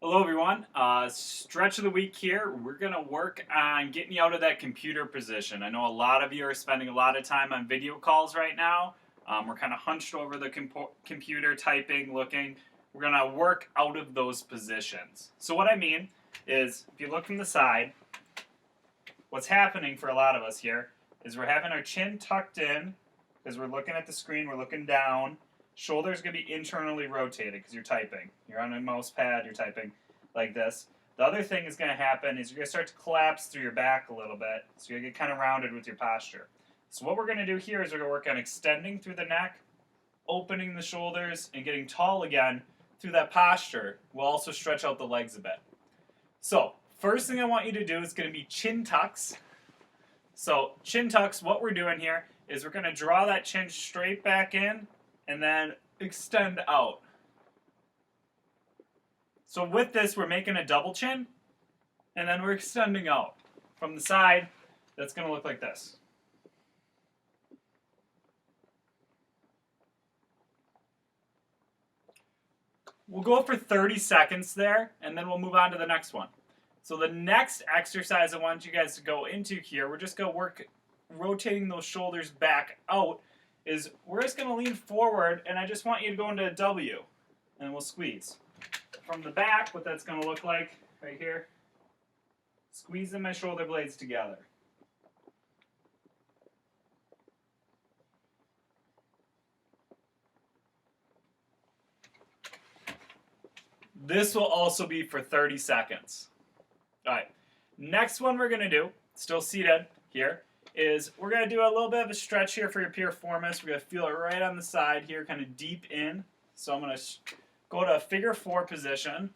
Hello everyone, stretch of the week here. We're going to work on getting you out of that computer position. I know a lot of you are spending a lot of time on video calls right now. We're kind of hunched over the computer, typing, looking. We're going to work out of those positions. So what I mean is, if you look from the side, what's happening for a lot of us here is we're having our chin tucked in because we're looking at the screen, we're looking down. Shoulders going to be internally rotated because you're typing. You're on a mouse pad, you're typing like this. The other thing is going to happen is you're going to start to collapse through your back a little bit. So you're going to get kind of rounded with your posture. So what we're going to do here is we're going to work on extending through the neck, opening the shoulders, and getting tall again through that posture. We'll also stretch out the legs a bit. So first thing I want you to do is going to be chin tucks. So chin tucks, what we're doing here is we're going to draw that chin straight back in and then extend out. So with this, we're making a double chin, and then we're extending out. From the side, that's going to look like this. We'll go for 30 seconds there, and then we'll move on to the next one. So the next exercise I want you guys to go into here, we're just going to work rotating those shoulders back out, is we're just going to lean forward, and I just want you to go into a W, and we'll squeeze. From the back, what that's going to look like right here, squeezing my shoulder blades together. This will also be for 30 seconds. All right, next one we're going to do, still seated here, is we're going to do a little bit of a stretch here for your piriformis. We're going to feel it right on the side here, kind of deep in. So I'm going to go to a figure 4 position.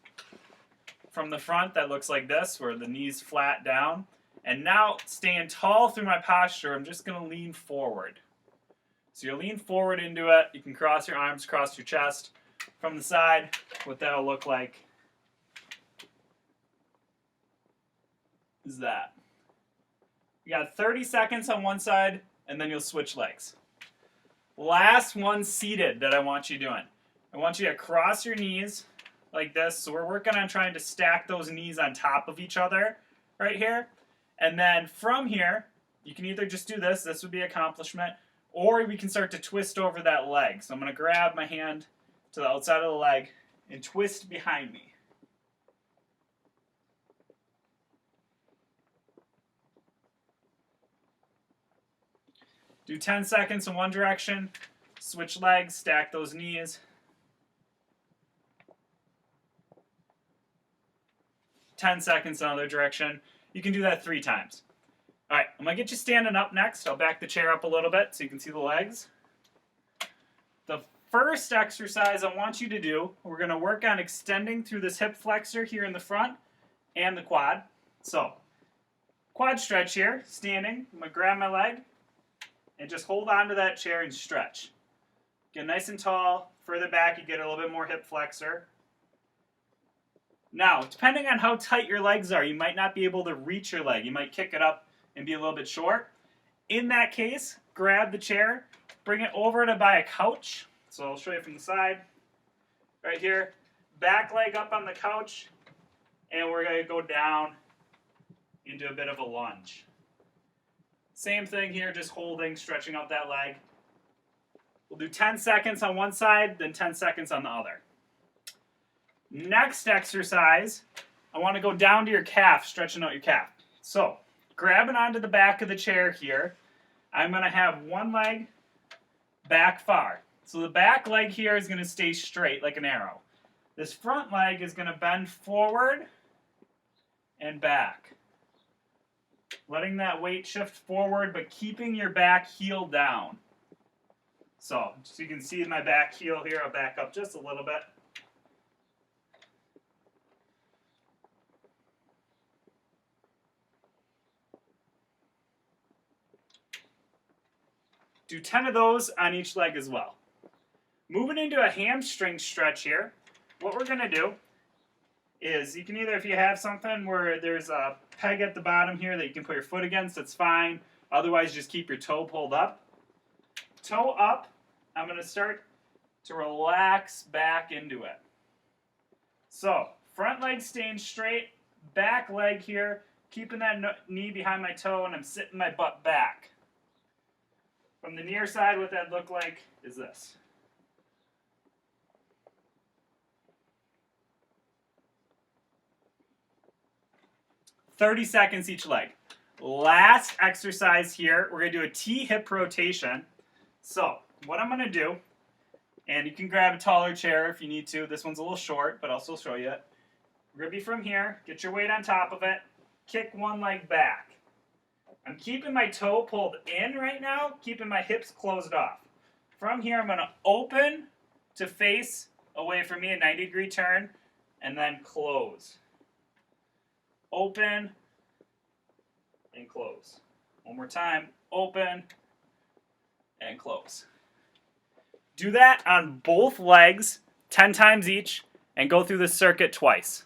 From the front, that looks like this, where the knees flat down. And now, staying tall through my posture, I'm just going to lean forward. So you lean forward into it. You can cross your arms, cross your chest. From the side, what that'll look like is that. You got 30 seconds on one side, and then you'll switch legs. Last one seated that I want you doing. I want you to cross your knees like this. So we're working on trying to stack those knees on top of each other right here. And then from here, you can either just do this. This would be accomplishment. Or we can start to twist over that leg. So I'm going to grab my hand to the outside of the leg and twist behind me. Do 10 seconds in one direction, switch legs, stack those knees. 10 seconds in another direction. You can do that 3 times. All right, I'm going to get you standing up next. I'll back the chair up a little bit so you can see the legs. The first exercise I want you to do, we're going to work on extending through this hip flexor here in the front and the quad. So, quad stretch here, standing. I'm going to grab my leg and just hold on to that chair and stretch. Get nice and tall. Further back, you get a little bit more hip flexor. Now, depending on how tight your legs are, you might not be able to reach your leg. You might kick it up and be a little bit short. In that case, grab the chair, bring it over to by a couch. So I'll show you from the side. Right here. Back leg up on the couch. And we're going to go down into a bit of a lunge. Same thing here, just holding, stretching out that leg. We'll do 10 seconds on one side, then 10 seconds on the other. Next exercise, I want to go down to your calf, stretching out your calf. So, grabbing onto the back of the chair here, I'm going to have one leg back far. So the back leg here is going to stay straight like an arrow. This front leg is going to bend forward and back. Letting that weight shift forward, but keeping your back heel down. So you can see my back heel here. I'll back up just a little bit. Do 10 of those on each leg as well. Moving into a hamstring stretch here, what we're going to do is you can either, if you have something where there's a peg at the bottom here that you can put your foot against, that's fine. Otherwise, just keep your toe pulled up. Toe up, I'm going to start to relax back into it. So, Front leg staying straight, back leg here, keeping that knee behind my toe, and I'm sitting my butt back. From the near side, what that look like is this. "30 seconds each leg. Last exercise here, we're going to do a T-hip rotation. So, what I'm going to do, and you can grab a taller chair if you need to. This one's a little short, but I'll still show you it. We're going to be from here. Get your weight on top of it. Kick one leg back. I'm keeping my toe pulled in right now, keeping my hips closed off. From here, I'm going to open to face away from me, a 90-degree turn, and then close. Open and close. One more time. Open and close. Do that on both legs 10 times each and go through the circuit twice.